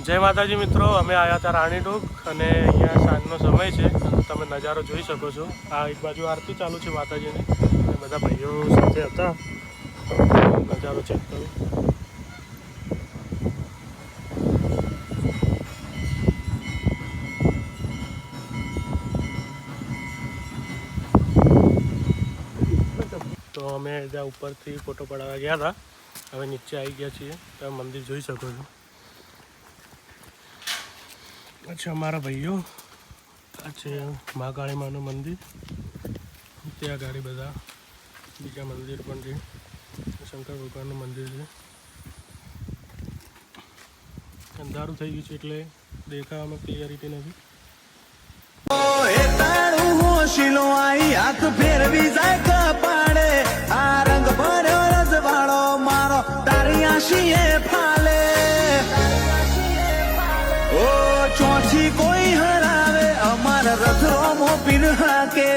જય માતાજી મિત્રો, અમે આવ્યા હતા રાણીડુગ અને અહીંયા સાંજનો સમય છે. તમે નજારો જોઈ શકો છો. આ એક બાજુ આરતી ચાલુ છે માતાજીની અને બધા ભાઈઓ સાથે હતા. નજારો ચેક કરો. તો અમે ત્યાં ઉપરથી ફોટો પડાવવા ગયા હતા. હવે નીચે આવી ગયા છીએ. તમે મંદિર જોઈ શકો છો. અચ્છા, અમારા ભાઈઓ આ છે મહાકાળી માનું મંદિર. ત્યાં ગાડી બધા બીજા મંદિર પણ છે. શંકર ભગવાનનું મંદિર છે. અંધારું થઈ ગયું છે એટલે દેખાવામાં ક્લિયરિટી નથી. હાથ ફેરવી જાય કપાળે, આ રંગ ભર્યો રજવાડો મારો તારી આશીએ ફાલે. ઓ ચોથી કોઈ હરાવે અમારા રથરો મોપીન હાકે.